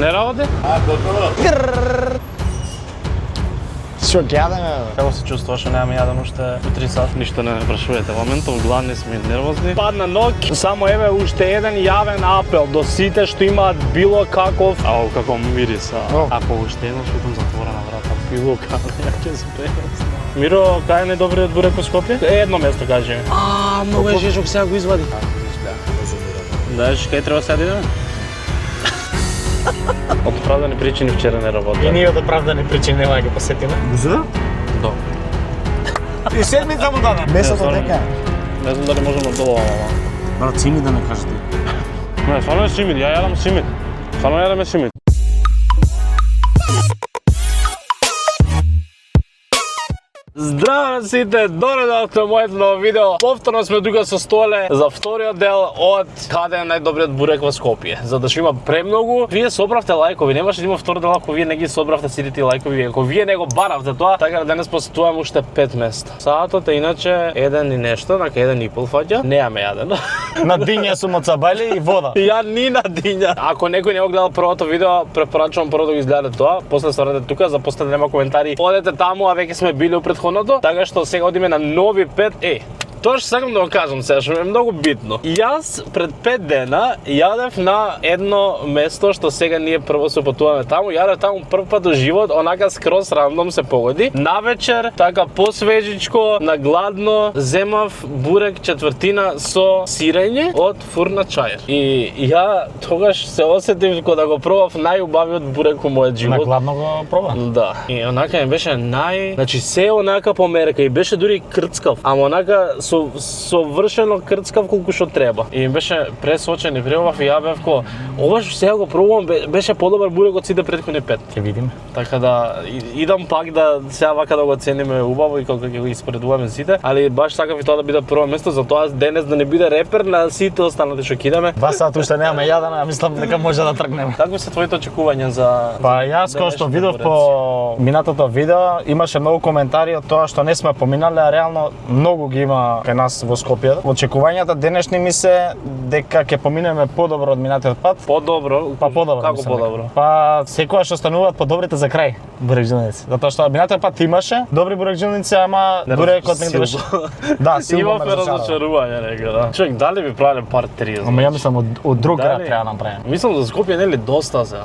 Не работи? Готово. Што ќе јадеме? Како се чувствуваш, немаме јаден уште 3 сати? Ништо не ме прашувате, моментов гладни сме, нервозни. Падна ноќ, само еве уште еден јавен апел до сите што имаат било каков, како мирис, ако уште едно што идам затворена врата, било како, ја ќе се пренесна. Миро, кај е најдобриот бурек во Скопје? Едно место кажи. Многу е жежок, сега го извади. Знаеш, кај треба сега да идеме? Од оправдани причини вчера не работи. И ние од оправдани причини нема да ги посетиме. За? Да. И седмица му дадам. Месото дека. Не знам дали можам да доловам, ама. Брат, сими да не кажете. Не, стварно е симит, ја јадам симит. Стварно јадаме симит. Здраво на сите, доредовте моето ново видео. Повторно сме тука со Столе за вториот дел од каде е најдобриот бурек во Скопје. За да има премногу, вие собравте лајкови, немаше да има втори дел ако вие не ги собравте сите тие лајкови, ако вие не го баравте тоа, така да денес посетуваме уште 5 места. Саатот е иначе еден и нешто, на 1,5 фаќа, неаме јадено. На диња сум од сабајле и вода. Ја ни на диња. Ако некој не го гледал првото видео, препорачувам прво да го изгледате тоа, после станете тука, за после да нема коментари. Одете таму, а веќе сме били у претходното, така што сега одиме на нови 5. Тоа што сакам да го кажам сега, што е многу битно. Јас пред 5 дена јадев на едно место што сега ние прво се патуваме таму, јадев таму прв пат во живот, онака скроз рандом се погоди. Навечер, така посвежичко, на гладно, земав бурек четвртина со сирење од Фурна Чајер. И ја тогаш се осетив кога да го пробав најубавиот бурек во мојот живот. На гладно го пробам. Да. И онака ми беше значи се онака померка и беше дури крцкав, ама онака совршено крцкав колку што треба. И ми беше пресочен и пребав и ја бев ко, ова што сега го пробувам беше подобар бурек од сите претходни 5. Ќе видиме. Така да идам пак да сега вака да го цениме убаво и како ќе го испоредуваме сите, али баш сакав и тоа да биде прво место, затоа денес да не биде репер на сите останати што кидаме. 2 сата уште немаме јадено, а мислам дека може да тргнеме. Како се твоите очекувања за Па јас кога што видов по минатото видео, имаше многу коментари од тоа што не сме поминале, а реално многу ги има кај нас во Скопје. Очекувањата денешни ми се дека ќе поминеме подобро од минатиот пат. Подобро? Па подобро. Како подобро? Па секогаш остануваат подобрите за крај бурекџилници. Затоа што минатиот пат имаше добри бурекџилници, ама бурекот не беше. Да, силно ме разочарување нека, да. Човек, дали би правеле пар 3? Ама ја мислам од друг град треба да направиме. Мислам за Скопје нели доста се,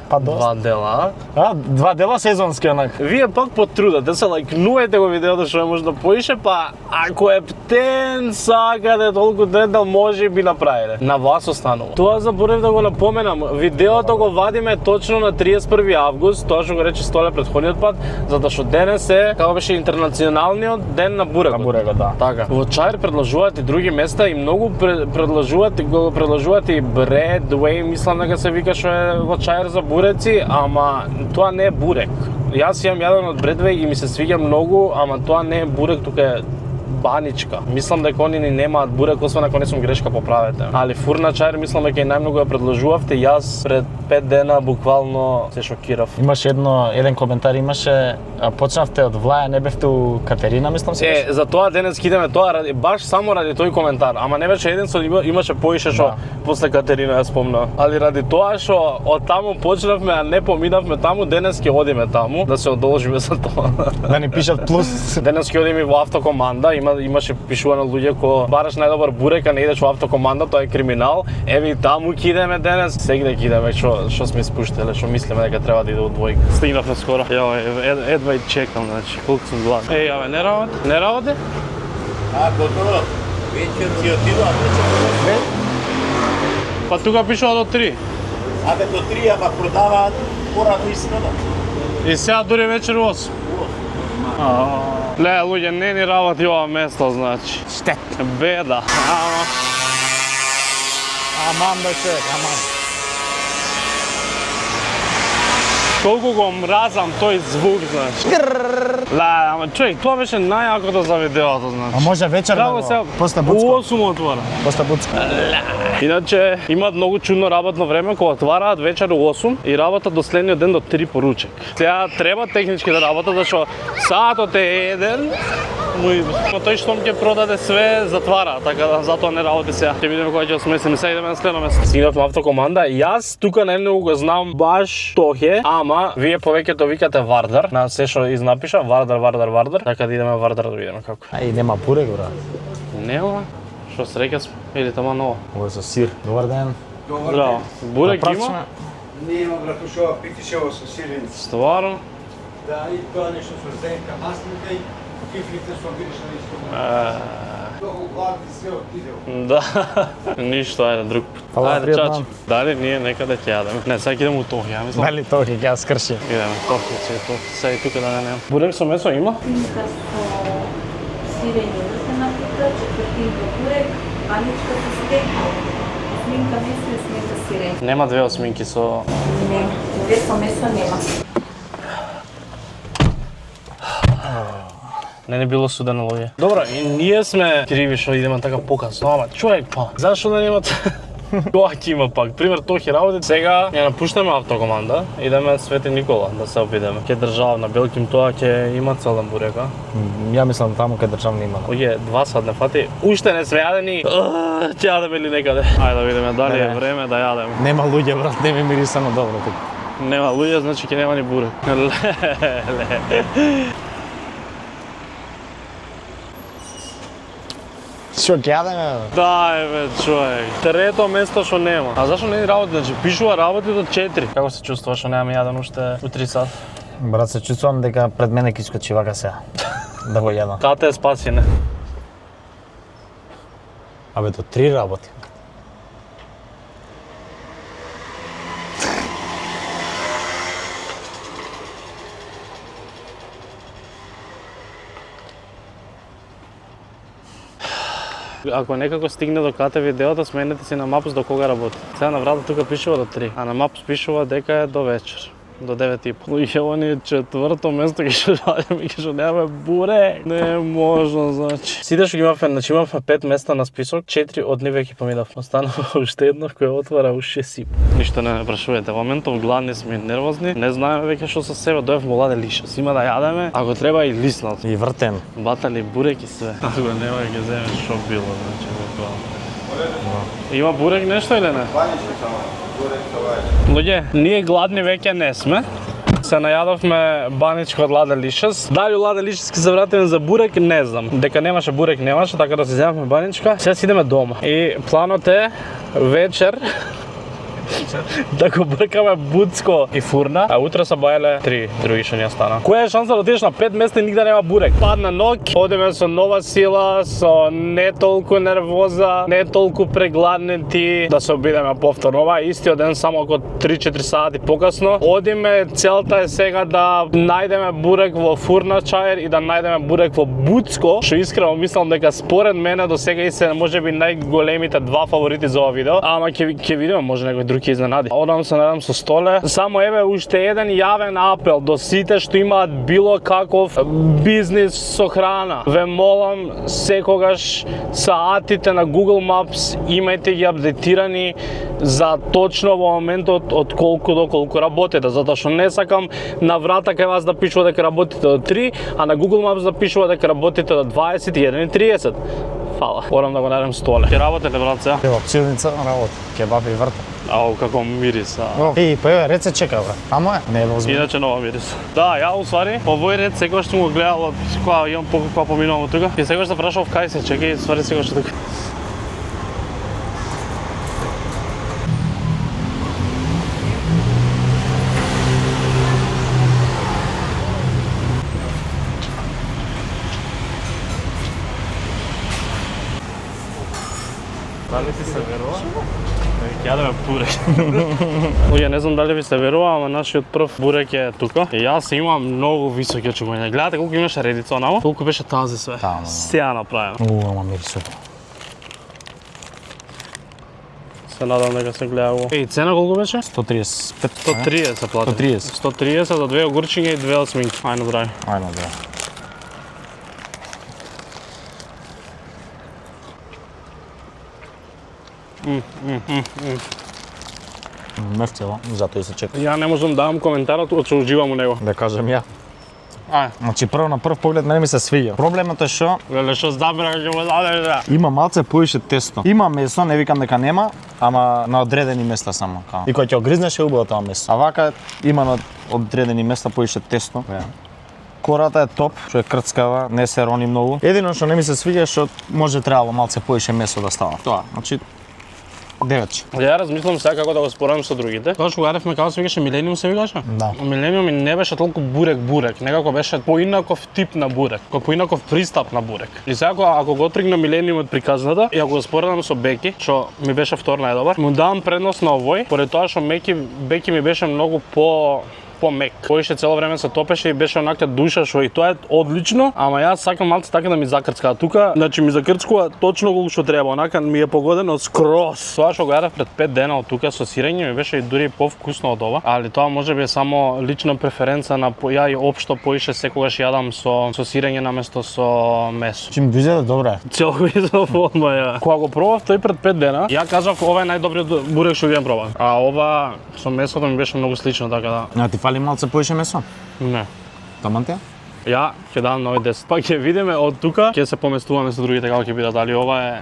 Па доста. 2 дела. 2 дела сезонски онак. Вие пак потрудате се, лајкнувајте го видеото што е може да поише, па ако е птен сакате толку дедал може би направиле. На вас останува. Тоа заборев да го напоменам. Видеото го вадиме точно на 31 август, тоа што го рече Столе предходниот пат, затоа што денес е како беше интернационалниот ден на бурекот. На бурекот, да. Така. Во Чајер предложуваат и други места и многу предложуваат и Бредвеј, мислам дека се вика што е во Чајер за буреци, ама тоа не е бурек. Јас имам јаден од Бредвеј и ми се свиѓа многу, ама тоа не е бурек, тука е баничка. Мислам дека они ни немаат бурек, освен ако не сум грешка поправете. Али Фурна Чајер мислам дека и најмногу ја предложувавте. Јас пред 5 дена буквално се шокирав. Имаше еден коментар имаше, почнавте од Влаја, не бевте у Катерина, мислам се. За тоа денес кидаме тоа баш само ради тој коментар, ама не беше еден, имаше поише што после Катерина ја спомна. Али ради тоа што од таму почнавме, а не поминавме таму, денес ќе одиме таму да се одолжиме за тоа. Да ни пишат плюс. Денес ќе одиме во автокоманда, имаше пишувано луѓе ко бараш најдобар бурек, а не идеш во автокоманда, тоа е криминал. Еве и таму кидеме денес. Сегде кидеме што сме испуштиле, што мислиме дека треба да иде од двојка. Стигнавме скоро. Едва и чекам, значи, колку сум гладен. Абе, не работи? Не работи? Готово. Вечер си отидува, вечер. Па тука пишува до 3. Абе до 3, ама продаваат порано истина. И сега дури вечер 8. Ле, луѓе, не ни работи ова место, значи. Штет. Беда. Аман беше, аман. Колку го мразам тој звук, значи. Ама човек, тоа беше најакото за видеото, значи. А може вечер да го, после буцко? У 8 отвора. После буцко. Иначе, имаат многу чудно работно време, кога отвараат вечер у 8 и работат до следниот ден до 3 поручек. Сега треба технички да работат, зашто саатот е 1, Но тој што ќе продаде све затвара, така да затоа не работи сега. Ќе видиме кога ќе смесиме, сега идеме на следно место. Стигнавме автокоманда, јас тука најмногу го знам баш Тохе, ама вие повеќето викате Вардар, на се што изнапиша Вардар, така да идеме Вардар да видиме како. Ај, нема бурек, брат. Нема, што среќа сме, или тама ново. Ово е со сир. Добар ден. Браво, бурек има? Нема, брато, што питише ово со сирење. Стварно? Да, и тоа нешто со зенка, маслинка и кифлите со виришна исто. Толку гладни се отидео. Да, ништо, ајде друг пат. Фала, Ајде, пријатно. чачи. Дали ние некаде ќе јадеме? Не, сега ќе идеме у Тохе, ја мислам. Дали тоа ќе ја скрши? Идеме, Тохе, сега и тука да не нема. Бурек со месо има? Сминка со сирење рстена пита, четвртинка бурек, баничка со стек, сминка месо и сминка сирење. Нема две осминки со... Не, две со месо нема. Не било судено луѓе. Добро, и ние сме криви што идеме така покасно, ама човек па, зашо да немат... Тоа ќе има пак. Пример, Тохе работи. Сега ја напуштаме автокоманда, идеме Свети Никола да се обидеме. Ке држава на Белким, тоа ќе има целен бурек, а? Ја мислам таму кај државни има. Оѓе, 2 сат не фати. Уште не сме јадени. Ќе јадеме ли некаде? Ајде да видиме дали е Не. време да јадеме. Нема луѓе, брат, не ми мирисано добро тука. Нема луѓе, значи ќе нема ни бурек. Што ќе јадеме? Дај бе, човек. Трето место што нема. А зашо не работи? Значи пишува работи до 4. Како се чувствуваш што немаме јаден уште у 3 сат? Брат, се чувствувам дека пред мене ќе искочи вака сега. Да го јадам. Тата е спасине. Абе, до 3 работи. Ако некако стигне до кате видеото, сменете си на Maps до кога работи. Сега на врата тука пишува до 3, а на Maps пишува дека е до вечер. До 9:30. Луѓе, ово ни е четврто место ќе што радиме, ќе што немаме бурек. Не е можно, значи. Сите што ги имавме, значи имавме 5 места на список, 4 од нив веќе поминав. Останува уште едно кој отвара уште сип. Ништо не прашувате. Во моментов гладни сме, нервозни. Не знаеме веќе што со себе, доев му ладе лиша. Сима да јадеме, ако треба и лиснат. И вртен. Батали бурек и све. Ако нема ќе земеш што било, значи буквално. Има бурек нешто или не? Баничка само, бурек со ваје. Луѓе, ние гладни веќе не сме. Се најадовме баничко од Ладе Лишес. Дали Ладе Лишес ќе се вратиме за бурек, не знам. Дека немаше бурек, немаше, така да се земавме баничка. Сега си идеме дома. И планот е вечер да го бркаме буцко и фурна, а утре са бајле 3 други што ни остана. Која е шанса да отидеш на 5 места и нигде нема бурек? Падна ноќ, одиме со нова сила, со не толку нервоза, не толку прегладнети, да се обидеме повторно. Ова е истиот ден, само око 3-4 сати покасно. Одиме, целта е сега да најдеме бурек во фурна чаер и да најдеме бурек во буцко, што искрено мислам дека според мене до сега и се можеби најголемите 2 фаворити за ова видео, ама ќе видиме, може некој друг ќе изненади. Одам се надам со столе. Само еве уште еден јавен апел до сите што имаат било каков бизнис со храна. Ве молам секогаш саатите на Google Maps имајте ги апдейтирани за точно во моментот од колку до колку работите, затоа што не сакам на врата кај вас да пишува дека работите до 3, а на Google Maps да пишува дека работите до 21:30. Фала. Орам да го најдем столе. Ќе работите, брат, сега? Кебапчилница работи, кебап и вртен. Ау, како мирис, И, па еве, ред се чека, брат. Тамо е, не е возможно. Иначе нова мирис. Да, ја усвари, овој ред секогаш сум го гледал од кога имам кога поминувам од тука. И секогаш се прашав кај се чека и ствари секогаш тука. Дали ти се верува? Ќе јадеме бурек. Луѓе, не знам дали ви се верува, ама нашиот прв бурек е тука. И јас имам многу високи очекувања. Гледате колку имаше редица онаму, колку беше тази све. Таму. Сеја направено. Ама мирисува. Се надам дека се гледа ово. Еј, цена колку беше? 135. 130 се плати. 130. 130 за 2 огурчиња и 2 осминки. Ајно здрави. Ајно, да. Мефтело, затоа и се чека. Ја не можам да дам коментарот, од што уживам у него. Да кажем ја. Значи прво на прв поглед мене ми се свиѓа. Проблемот е што Леле, што забрах ќе го даде. има малце поише тесто. Има месо, не викам дека нема, ама на одредени места само. Као. И кога ќе огризнеш е убаво тоа месо. А вака има на одредени места поише тесто. Кората е топ, што е крцкава, не се рони многу. Едино што не ми се свиѓа е што може требало малце поише месо да става. Тоа, значи 9. Ја размислам сега како да го споредам со другите. Тоа што гаревме како се викаше Милениум се викаше? Да. Милениум не беше толку бурек, некако беше поинаков тип на бурек, поинаков пристап на бурек. И сега ако го отригнам Милениумот приказната и ако го споредам со Беки, што ми беше втор најдобар, му давам предност на овој, поради тоа што Беки ми беше многу по-мек. Поише цело време се топеше и беше онака душа што и тоа е одлично, ама јас сакам малце така да ми закрцка. Тука, значи ми закрцкува точно колку што треба, онака ми е погодено скроз. Тоа што го јадев пред 5 дена од тука со сирење ми беше и дури повкусно од ова, али тоа можеби е само лична преференца на ја и општо поише секогаш јадам со сирење наместо со месо. Чим дојде добро е. Целовито форма ја. Кога го пробав тој пред 5 дена, ја кажав ова е најдобриот бурек што ги пробав. А ова со месото ми беше многу слично, така да. Ти фали малце поише месо? Не. Таман те? Ја ќе дадам нови 10. Па ќе видиме од тука, ќе се поместуваме со другите како ќе бидат, дали ова е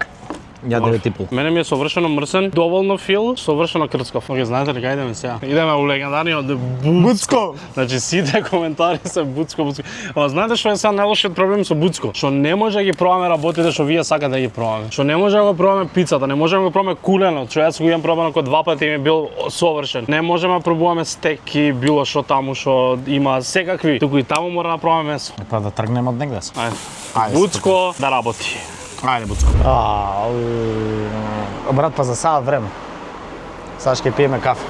Ја 9,5. Мене ми е совршено мрсен, доволно фил, совршено крцкав. Оке, знаете ли кај идеме сега? Идеме у легендарниот Буцко. Значи сите коментари се Буцко. Ама знаете што е сега најлошиот проблем со Буцко? Што не може да ги пробаме работите што вие сакате да ги пробаме. Што не може да го пробаме пицата, не може да го пробаме куленот, што јас го имам пробано како 2 пати и ми бил совршен. Не можеме да пробуваме стек и било што таму што има секакви, туку и таму мора да пробаме месо. Па да тргнеме од негде. Ајде. Буцко да работи. Ајде, Буцко. Брат, па за саат време. Сега ќе пиеме кафе.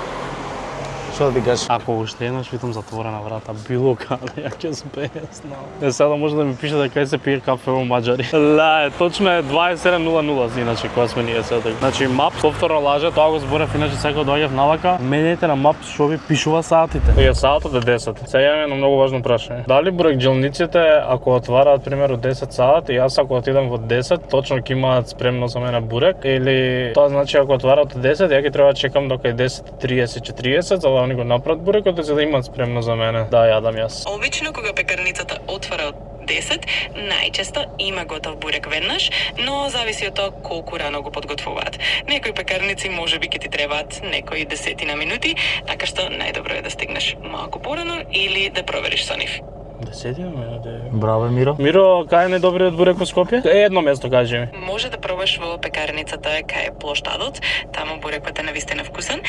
Што да ти кажеш? Ако уште еднаш видам затворена врата, било каде, ја ќе збеснам. Сега може да ми пише дека кај се пие кафе во Маđари. Ле, точно е 27:00, иначе кога сме ние сега. Значи мап повторно лаже, тоа го зборев, иначе секој доаѓав навака. Менете на мап што ви пишува саатите. Ја саатот е 10. Сега имаме едно многу важно прашање. Дали бурекџелниците ако отвараат примерно 10 саат и јас ако отидам во 10, точно ќе имаат спремно за мене бурек или тоа значи ако отвараат 10, ја ќе треба да чекам дока е 10:30-40 за да они го направат бурекот за да имаат спремно за мене да јадам јас. Обично кога пекарницата отвара од 10, најчесто има готов бурек веднаш, но зависи од тоа колку рано го подготвуваат. Некои пекарници можеби ќе ти требаат некои десетина минути, така што најдобро е да стигнеш малку порано или да провериш со нив. 10 минути. Браво, Миро. Миро, кај е најдобриот бурек во Скопје? Едно место кажи ми. Може да пробаш во пекарницата кај е Плоштадот, таму бурекот е навистина вкусен.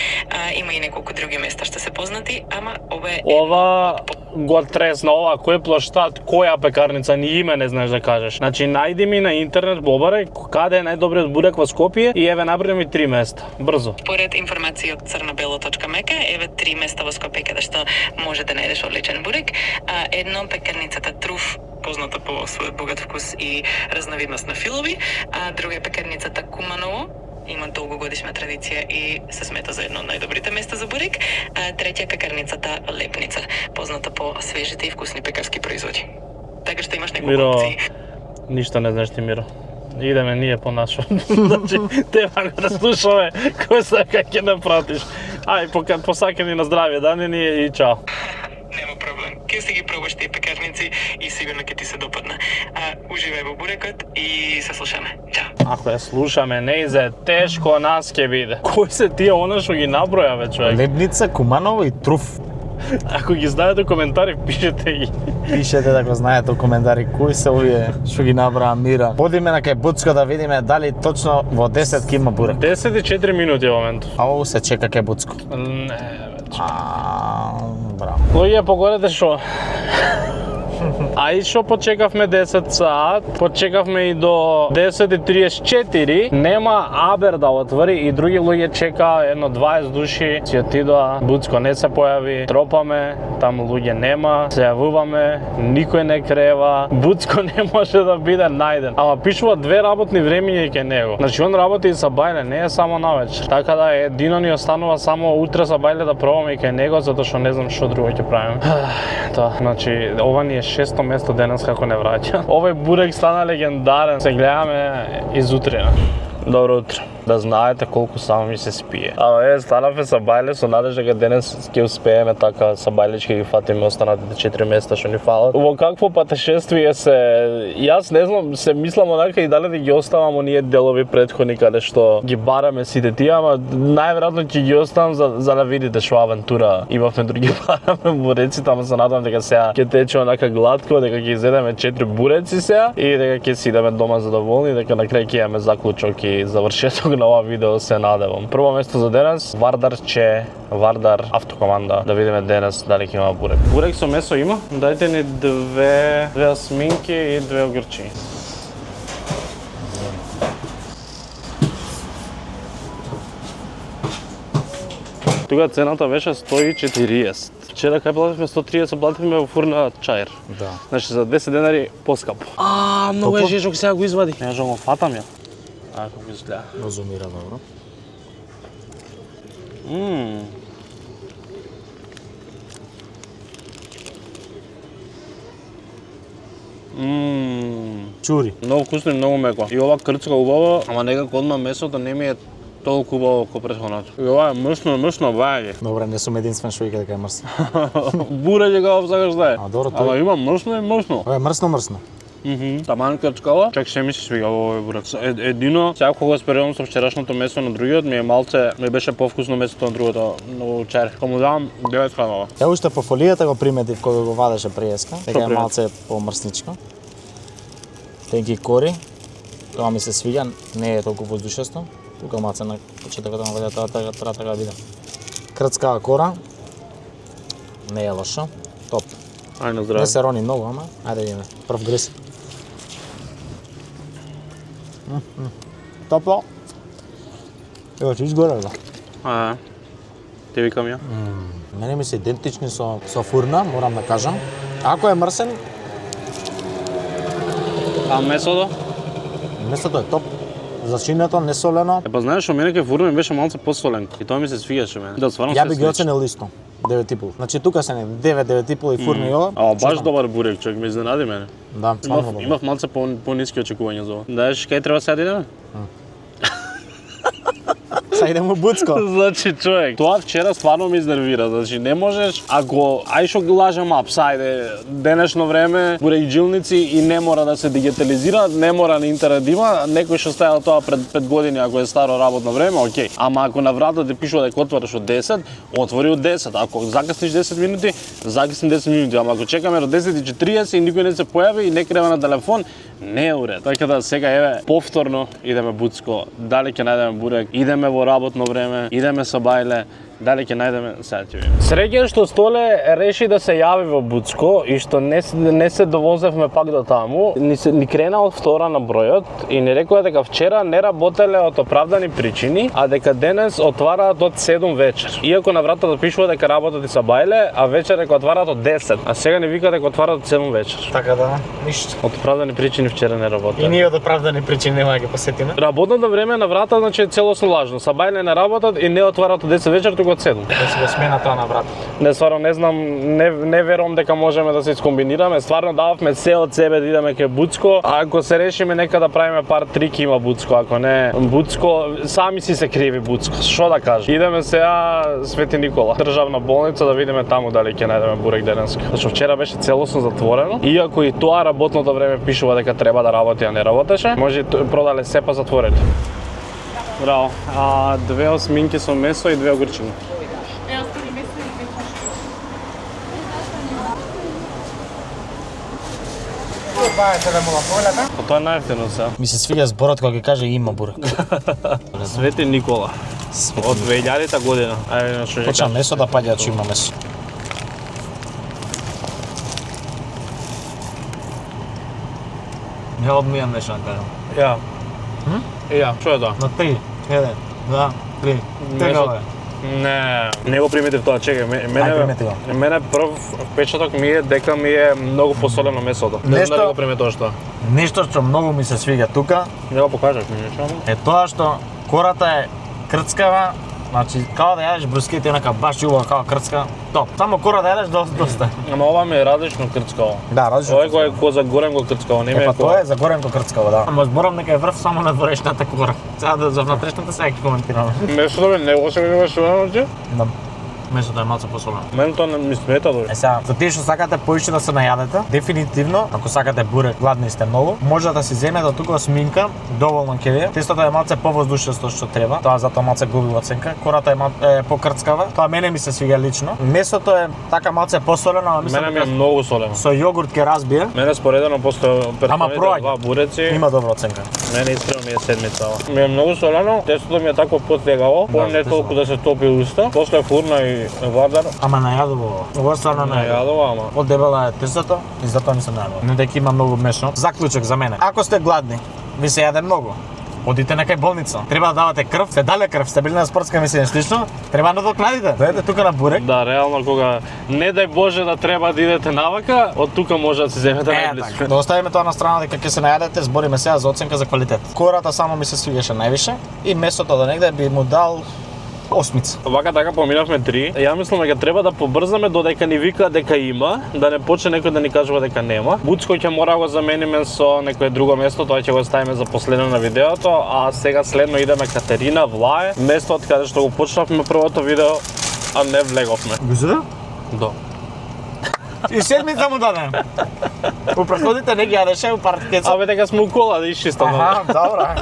Има и неколку други места што се познати, ама ова е Ова го тресна, ова кој е Плоштад, која пекарница, ни име не знаеш да кажеш. Значи најди ми на интернет бобаре каде е најдобриот бурек во Скопје и еве наброи ми 3 места. Брзо. Според информации од crnobelo.mk, еве 3 места во Скопје каде што може да најдеш одличен бурек. Едно пекарницата Труф, позната по својот богат вкус и разновидност на филови, а друга е пекарницата Куманово, има долгогодишна традиција и се смета за едно од најдобрите места за бурек. Третја е пекарницата Лепница, позната по свежите и вкусни пекарски производи. Така што имаш неколку опции. Ништо не знаеш ти, Миро. Идеме ние по нашо. Значи, треба да слушаме кој сака ќе напратиш. Ај, посакани на здравје, дани и чао. Нема проблем. Ке си ги пробаш тие пекарници и сигурно ќе ти се допадна. Уживај во бурекот и се слушаме. Чао. Ако ја слушаме, не изе тешко нас ќе биде. Кои се тие она што ги наброја бе човек? Лепница, Куманово и Труф. Ако ги знаете коментари, пишете ги. Пишете да го знаете у коментари кои се овие што ги набраа Мира. Одиме на кај Буцко да видиме дали точно во 10 ки има бурек. 10:04 минути во моментов. А ово се чека кај Буцко. Не, вече. Браво. Луѓе, погодете шо? А и шо почекавме 10 саат, почекавме и до 10:34, нема Абер да отвори и други луѓе чека, едно 20 души, си отидоа, Буцко не се појави, тропаме, таму луѓе нема, се јавуваме, никој не крева, Буцко не може да биде најден. Ама пишува 2 работни времиња кај него. Значи он работи и са бајле, не е само навечер. Така да едино ни останува само утре са бајле да пробаме и кај него, затоа што не знам што друго ќе правиме. Тоа, значи ова ни е 6-то место денес како не враќа. Овој бурек стана легендарен. Се гледаме изутрина. Добро утро. да знаете колку само ми се спие. Ама станавме са бајле со надежда дека денес ќе успееме така са бајле ќе ги фатиме останатите 4 места што ни фалат. Во какво патешествие се јас не знам, се мислам онака и дали да ги оставам оние делови претходни каде што ги бараме сите тие, ама најверојатно ќе ги оставам за да видите што авантура имавме други бараме буреци, ама се надам дека сега ќе тече онака гладко, дека ќе изедеме 4 буреци сега и дека ќе си идеме дома задоволни, дека на крај ќе имаме заклучок и завршеток на ова видео, се надевам. Прво место за денес, Вардар автокоманда, да видиме денес дали ќе има бурек. Бурек со месо има? Дајте ни две асминки и 2 огурчи. Тука цената беше 140. Вчера кај плативме 130, плативме во фурна чајер. Да. Значи за 10 денари поскапо. Многу е жежок, сега го извади. Не можам го фатам ја. Како го изгледа. Разумира добро. Чури. Многу вкусно и многу меко. И ова крцка убава, ама некако одма месото не ми е толку убаво како претходното. И ова е мрсно ваѓа. Добре, не сум единствен што вика дека е мрсно. Бурење како сакаш да е. А добро, Ама има мрсно и мрсно. Ова е мрсно. Таман крчкава, чак се ми се свига овој бурек. Едино, сега кога споредувам со вчерашното месо на другиот, ми беше повкусно месото на другото, но чајер. Кога му давам 9 хранова. Ја уште по фолијата го приметив кога го вадеше приеска, дека е малце помрсничко. Тенки кори, тоа ми се свиѓа, не е толку воздушесто. Тука малце на почетокот на видеото треба да видам. Крцкава кора, не е лошо, топ. Ај на здраве. Не се рони многу, ама ајде видиме. Прв гриз. Топло. Ево, че изгорел да. Те викам ја. Мене ми се идентични со фурна, морам да кажам. Ако е мрсен, А месото? месото е топ. Зачинето, несолено. Па знаеш, што мене кај фурна ми беше малце посолен и тоа ми се свигаше мене. Да, стварно Ја би ги оценил исто. 9,5. Значи тука се не 9,5 и фурна и ова. Ама баш добар бурек, човек, ме изненади мене. Да, стварно добро. Имав малце по-ниски очекувања за ова. Знаеш кај треба сега да идеме? Са идемо Буцко. Значи, човек, тоа вчера стварно ме изнервира. Значи, не можеш, ако ај што ги лажа мапс, ајде, денешно време, бурекджилници и не мора да се дигитализира, не мора на интернет има, некој што ставил тоа пред 5 години, ако е старо работно време, окей. Ама ако на врата ти пишува дека отвараш од 10, отвори од 10. Ако закасниш 10 минути, закасни 10 минути. Ама ако чекаме до 10:40 и никој не се појави и не крева на телефон, не е уред. Така да сега еве повторно идеме Буцко, дали ќе најдеме бурек, идеме во работно време, идеме со бајле, дали ќе најдеме, сега ќе видиме. Среќен што Столе реши да се јави во Буцко и што не се довозевме пак до таму, ни крена од втора на бројот и ни рекоа дека вчера не работеле од оправдани причини, а дека денес отвараат од 7 вечер. Иако на вратата пишува дека работат и са бајле, а вечер дека отвараат од 10, а сега ни вика дека отвараат од 7 вечер. Така да, ништо. Од оправдани причини вчера не работеле. И ние од оправдани причини нема да ги посетиме. Работното време на врата значи е целосно лажно. Са бајле не работат и не отвараат од 10 вечер, туку од 7. Да се го смена тоа на врата. Не, стварно не знам, не верувам дека можеме да се искомбинираме. Стварно дававме се од себе да идеме кај Буцко. А ако се решиме нека да правиме пар трики има Буцко, ако не Буцко, сами си се криви Буцко. Што да кажам? Идеме сега Свети Никола, државна болница да видиме таму дали ќе најдеме бурек денеска. Зашто вчера беше целосно затворено. Иако и тоа работното време пишува дека треба да работи, а не работеше, може продале сепа затворени. Браво. 2 осминки со месо и 2 огурчини. Па тоа е најефтино сега. Ми се свиѓа зборот кога ќе каже има бурек. Свети Никола. Од 2000-та година. Ајде, што ќе Почна кажеш? месо да паѓа, че има месо. Не одмијам нешто да кажам. Ја. Ја, што е тоа? На 3, 1, 2, 3. Тега бе. Не го приметив тоа, чекај, примети го. мене прв впечаток ми е дека ми е многу посолено месото. Не знам дали го приметуваш тоа. Нешто што многу ми се свиѓа тука Не го покажав ми нечто. е тоа што кората е крцкава Значи, као да јадеш брускети онака баш убава као крцка. Топ. Само кора да јадеш доста. Ама ова ми е различно крцкаво. Да, различно. Ова е кој за горен го крцкаво, не ми е Па тоа е за горенко крцкаво, да. Ама зборам дека е врв само на дворешната кора. Сега да за внатрешната сега ќе коментираме. Месото ми не го се видува солено ти? Да. Месото е малце посолено. Мен тоа не ми смета дори. Сега, за тие што сакате поише да се најадете, дефинитивно, ако сакате бурек, гладни сте многу, може да си земете од тука сминка, доволно ќе ви е. Тестото е малце повоздушесто што треба, тоа затоа малце губи оценка. Кората е покрцкава, тоа мене ми се свиѓа лично. Месото е така малце посолено, ама мислам Мене ми е многу солено. со јогурт ќе разбие. Мене споредено после Ама персоните проаѓа. два буреци, Има добра оценка. мене искрено ми е седмица ова. Ми е многу солено, тестото ми е тако потлегаво, по не толку да се топи уста, после фурна и вардар. Ама најадово. Ова стварно најадово. Најадова, ама. Подебела е тестото и затоа ми се најадово. Не дека има многу месо. Заклучок за мене. Ако сте гладни, ви се јаде многу. Одите на кај болница. Треба да давате крв, сте дале крв, сте били на спортска мисија слично, треба да надокнадите. Дојдете тука на бурек. Да, реално кога не дај Боже да треба да идете навака, од тука може да си земете најблиску. така. Да оставиме тоа на страна дека ќе се најадете, збориме сега за оценка за квалитет. Кората само ми се свиѓаше највише и месото до негде би му дал 8. Вака така поминавме 3. Ја мислам дека треба да побрзаме додека ни вика дека има, да не почне некој да ни кажува дека нема. Буцко ќе мора го замениме со некое друго место, тоа ќе го ставиме за последно на видеото, а сега следно идеме Катерина, Влае, место од каде што го почнавме првото видео, а не влеговме. Гузда? Да. И седмица му даде. У претходите не ги јадеше, у паркеца. Абе дека сме у кола да исчистаме. Аха, добра.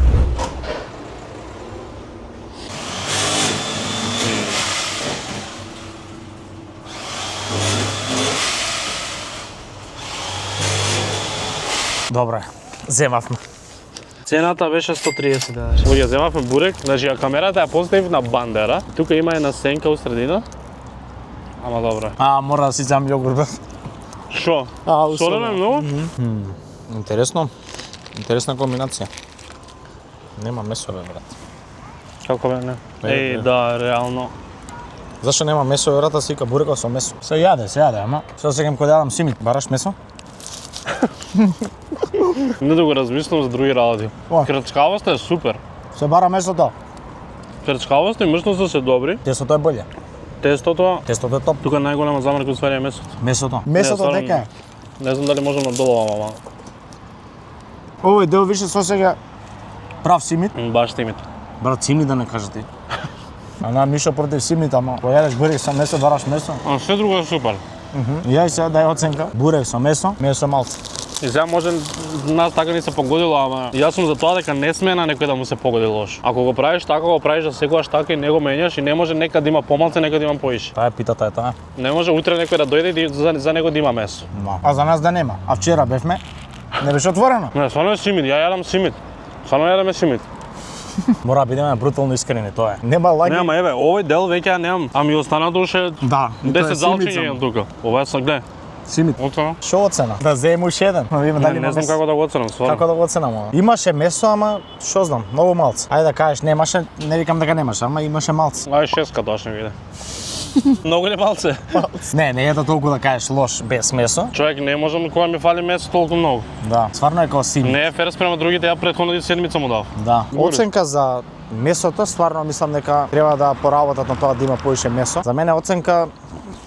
Добре, земавме. Цената беше 130 денаш. Луѓе, земавме бурек, значи ја камерата ја поставив на бандера. Тука има една сенка у средина. Ама добро. Мора да си зам јогурт. Шо? усолено. Солено е многу? Интересно. Интересна комбинација. Нема месо, бе, брат. Како бе не? Е, Да, реално. Зашо нема месо, бе, брат, се вика бурекот со месо? Се јаде, ама. Се осеќам кој да јадам симит. Бараш месо? Не да го размислам за други работи. О. Крчкавоста е супер. Се бара месото. Крчкавоста и мршноста се добри. Тестото е болje. Тестото, Тестото е топ. тука најголема замарка усвари е месото. Месото. Месото стварно, дека е. Не знам дали можам надолу, ама Овој дел више со сега прав симит. баш тимит. Брат, симит да не кажете. А на ништо против симит, ама кога јадеш бурек со месо, бараш месо. А все друго е супер. Ја и сега дај оценка. Бурек со месо, месо малце. И сега може нас така ни се погодило, ама јас сум за тоа дека не сме на некој да му се погоди лош. Ако го правиш така, го правиш за секогаш така и не го менјаш и не може некад да има помалце, некад да има поише. Таа е питата е таа. Не може утре некој да дојде и за него да има месо. А за нас да нема. А вчера бевме, не беше отворено. Не, стварно е симит, ја јадам симит. Стварно јадаме симит. Мора да бидеме брутално искрени, тоа е. Нема лаги. Нема, еве, овој дел веќе ја немам, ами останато уште Да, 10 залчиња имам тука. Ова е са гле. Симит. Оцена? Шо оцена? Да земе уште еден. Да видиме дали Не знам како да го оценам, стварно. Како да го оценам ова? Имаше месо, ама шо знам, многу малце. Ајде да кажеш немаше, не викам дека немаше, ама имаше малце. Ај шеска тоа ще виде. Многу ли малце? Не е да толку да кажеш лош без месо. Човек не можам кога ми фали месо толку многу. Да, стварно е како симит. Не е фер спрема другите, ја претходната седмица му дав. Да. Оценка за месото, стварно мислам дека треба да поработат на тоа да има поише месо. За мене оценка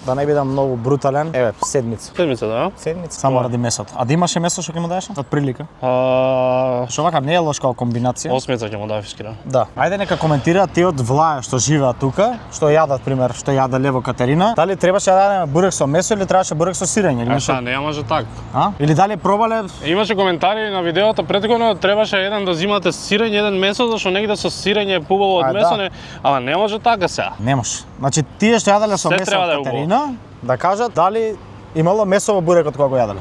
да не бидам многу брутален, еве, седмица. Седмица, да? Седмица. Само ради месото. А да имаше месо што ќе му даеш? Од прилика. Осмица Што вака не е лош како комбинација. ќе му дав искрено. Да. Ајде нека коментираат тие од Влаја што живеат тука, што јадат пример, што јаде Лево Катерина. Дали требаше да јадеме бурек со месо или требаше бурек со сирење или А нешто? šta, не може так. А? Или дали пробале? Имаше коментари на видеото претходно, требаше еден да зимате сирење, еден месо, зашто негде со сирење е побаво од А, месо, да. не, ама не може така сега. Не може. Значи тие што јаделе со Се месо треба да е од Катерина, да кажат дали имало месо во бурекот кога го јаделе.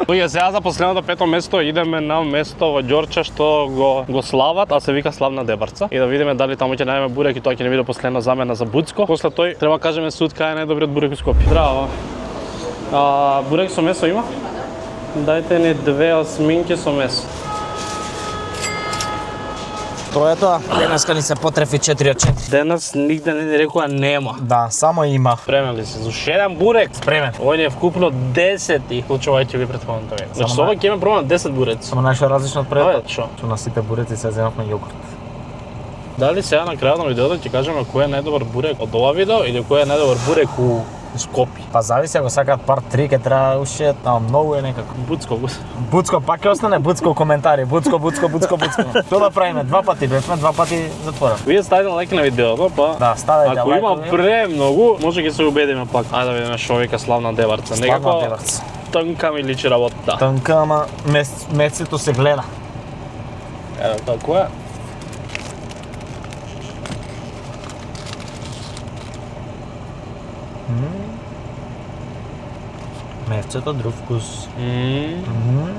Луѓе, сега за последното пето место идеме на место во Ѓорче што го слават, а се вика Славна Дебарца. И да видиме дали таму ќе најдеме бурек и тоа ќе не биде последна замена за Буцко. После тој треба кажеме суд кај е најдобриот бурек во Скопје. Здраво. Бурек со месо има? Дајте ни 2 осминки со месо. Тоа е тоа. Денеска ни се потрефи 4 од 4. Денес нигде не ни рекоа нема. Да, само има. Спремен ли си? За ушеден бурек? Спремен. Овој ни е вкупно 10 случувајќи ви претходното видео. Значи со ова ќе имаме пробано 10 буреци. Само нешто различно од Абе, пред. шо? Што на сите буреци се земавме јогурт. Дали сега на крајот на видеото ќе кажеме кој е најдобар бурек од ова видео или кој е најдобар бурек у Скопје? Па зависи, ако сакаат парт 3 ќе треба уште многу е некако. Буцко. Буцко пак ќе остане, Буцко коментари, Буцко. Што да правиме? 2 пати бевме, 2 пати затворам. Вие ставите лайк на видеото, па Да, ставете ако лайк. има премногу, може ќе се убедиме пак. Ајде да видиме што вика Славна Деварца. Славна Деварца. Тънка ми личи работа. Тънка, ама месецето се гледа. Ето тако е. Месецето друг вкус.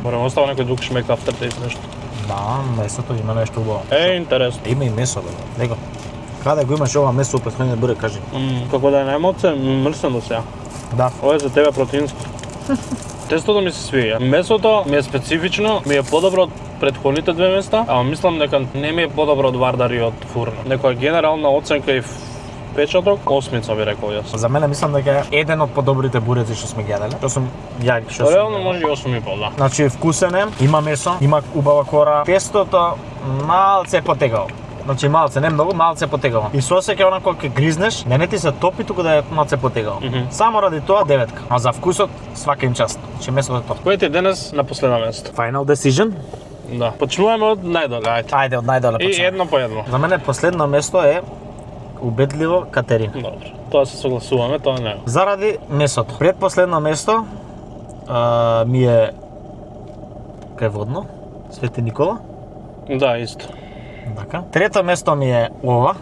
Морам остава некој друг шмек aftertaste нешто. Да, месото има нешто убаво. Интересно. Има и месо, бе. Него. Каде го имаш ова месо пред мене бурек, кажи. Како да е најмалце мрсено сега. Да. Ова е за тебе протеинско. Тестото ми се свија. Месото ми е специфично, ми е подобро од претходните две места, ама мислам дека не ми е подобро од Вардар и од Фурна. Некоја генерална оценка и печаток, 8 би рекол јас. За мене мислам дека е еден од подобрите буреци што сме јаделе. Што сум ја што сум. Реално може и 8,5, да. Значи вкусен е, има месо, има убава кора. Тестото малце потегаво. Значи малце, не многу, малце потегаво. И сосек е онако кога гризнеш, не ти се топи, туку да е малце потегаво. Само ради тоа 9. А за вкусот свака им част. Значи месото е тоа. Кој ти е денес на последно место? Final decision. Да. Почнуваме од најдоле, ајде. Ајде од најдоле И почнеме. едно по едно. За мене последно место е убедливо Катерина. Добро. Тоа се согласуваме, тоа не е. Заради месото. Предпоследно место ми е кај Водно, Свети Никола. Да, исто. Така. Трето место ми е ова,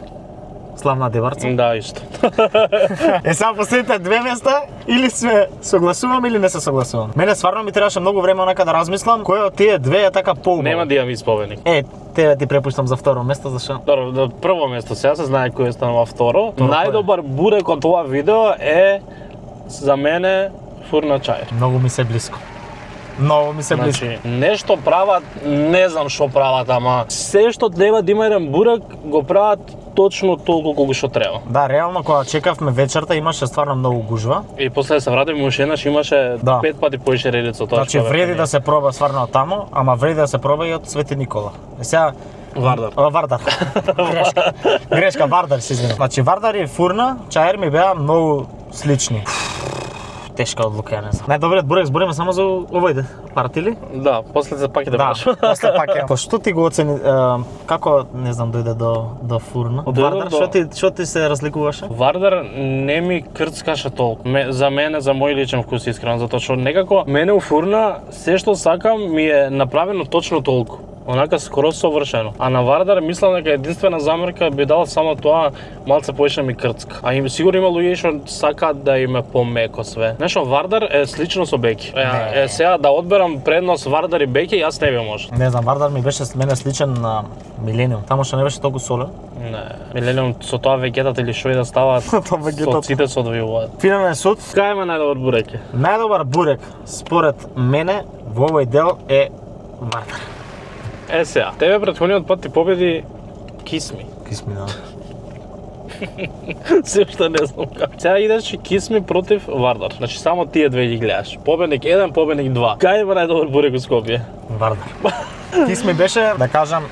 Славна Деварца. Да, исто. Е, само последните две места или се согласувам или не се согласувам. Мене стварно ми требаше многу време онака да размислам кој од тие две е така поубаво. Нема да имам исповедник. Тебе ти препуштам за второ место, зашо? Добро, на прво место сега се знае кој станува второ. Второ, Најдобар бурек од ова видео е за мене Фурна чајр. Многу ми се близко. Многу ми се близко. Значи, нешто прават, не знам што прават, ама се што треба да има еден бурек, го прават точно толку колку што треба. Да, реално кога чекавме вечерта имаше стварно многу гужва. И после се вративме уште еднаш, имаше Да. 5 пати поише редица од тоа. Значи вреди да се проба стварно од таму, ама вреди да се проба и од Свети Никола. Е сега Вардар. Вардар. Грешка, Вардар се извинувам. Значи Вардар и Фурна, чајер ми беа многу слични. Тешка одлука, не знам. Најдобриот бурек збориме само за овој парт или? Да, после се пак да Да, праш. после пак е. Па што ти го оцени, како не знам дојде до Фурна? Од Дојде Вардар до- што ти се разликуваше? Вардар не ми крцкаше толку. За мене, за мој личен вкус искрено, затоа што некако мене у Фурна се што сакам ми е направено точно толку. Онака скоро совршено. А на Вардар мислам дека единствена замерка би дал само тоа малце поише ми крцка. А им сигурно има луѓе што сакаат да им е помеко све. Нешто Вардар е слично со Беки. Е сега да одберам предност Вардар и Беки, јас не би може. Не знам, Вардар ми беше мене сличен на Милениум. Таму што не беше толку солен. Не, Милениум со тоа вегетата или што и да ставаат, Тоа вегетата. соците се одвојуваат. Финален суд. Кај има најдобар бурек? Најдобар бурек според мене во овој дел е Вардар. Е сега, тебе претходниот пат ти победи Кисми. Кисми, да. Се уште не знам како. Сега идеш Кисми против Вардар. Значи само тие две ги гледаш. Победник 1, победник 2. Кај има најдобар бурек у Скопје? Вардар. Кисми беше, да кажам,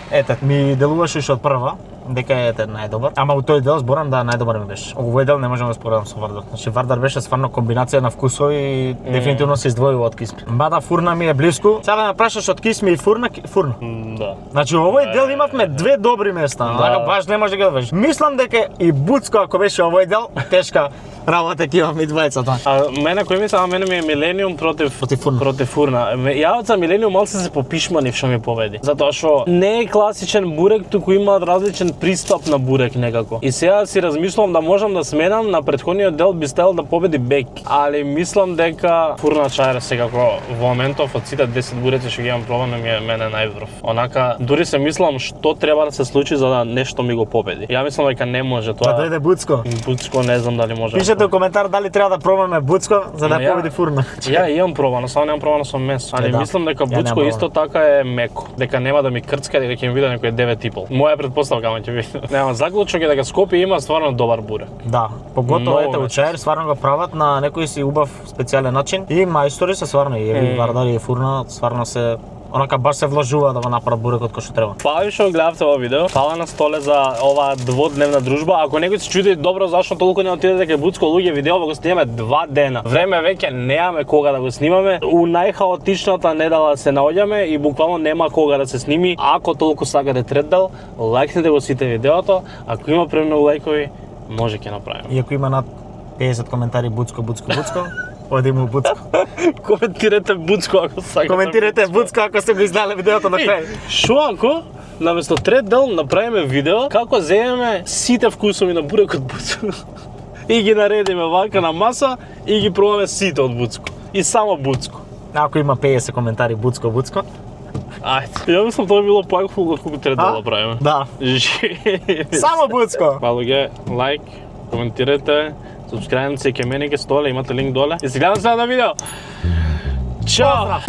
ми делуваше уште од прва, дека е најдобар. Ама у тој дел зборам да најдобар ми беше. Овој дел не можам да споредам со Вардар. Значи Вардар беше стварно комбинација на вкусови и дефинитивно се издвојува од Кисми. Мада Фурна ми е блиску. Сега да ме прашаш од Кисми и Фурна, Фурна. Да. Значи овој дел имавме две добри места. Така баш не може да ги одвеш. Мислам дека и Буцко ако беше овој дел, тешка работа ќе имаме и двајцата. А мене кој мисля, мене ми е Милениум против Фурна. Против Фурна. Јавот за Милениум малце се попишманив што ми победи. Затоа што не е класичен бурек, туку има различен пристап на бурек некако. И сега си размислувам да можам да сменам, на претходниот дел би стел да победи Бек. Али мислам дека Фурна чајер секако во моментов од сите 10 буреци што ги имам пробано ми е мене најврв. Онака дури се мислам што треба да се случи за да нешто ми го победи. Ја мислам дека не може тоа. Да дојде Буцко. Буцко не знам дали може. Пишете у коментар дали треба да пробаме Буцко за да Ама ја- победи Фурна. Ја имам пробано, само немам пробано со месо. Али да. мислам дека Ја немам Буцко пробано. исто така е меко. Дека нема да ми крцка, дека ќе ми биде некој 9,5. Моја претпоставка ама ќе биде. Нема заклучок е дека Скопје има стварно добар бурек. Да, поготово Многу ете у место. чајер стварно го прават на некој си убав специјален начин и мајстори се стварно и Еви Вардар и Фурна стварно се онака баш се вложува да го направат бурекот кој што треба. Фала што гледавте ова видео. Фала на Столе за оваа дводневна дружба. Ако некој се чуди добро зашто толку не отидете кај Буцко, луѓе, видео го снимаме 2 дена. Време веќе немаме кога да го снимаме. У најхаотичната недела се наоѓаме и буквално нема кога да се сними. Ако толку сакате трет дел, лајкнете го сите видеото. Ако има премногу лајкови, може ќе направиме. И ако има над 50 коментари Буцко, оди му Буцко. Коментирате Буцко ако сакате. Коментирате Буцко ако сте го изгледале видеото на крај. Шо ако наместо трет дел направиме видео како земеме сите вкусови на бурекот Буцко и ги наредиме вака на маса и ги пробаме сите од Буцко. И само Буцко. Ако има 50 коментари Буцко. Ајде. Ја мислам тоа било поако колку трет дел да правиме. Да. Само Буцко. Малуѓе, лайк, коментирате, субскрајбнете се ке мене ке Столе, имате линк доле. И се гледаме следно видео. Чао!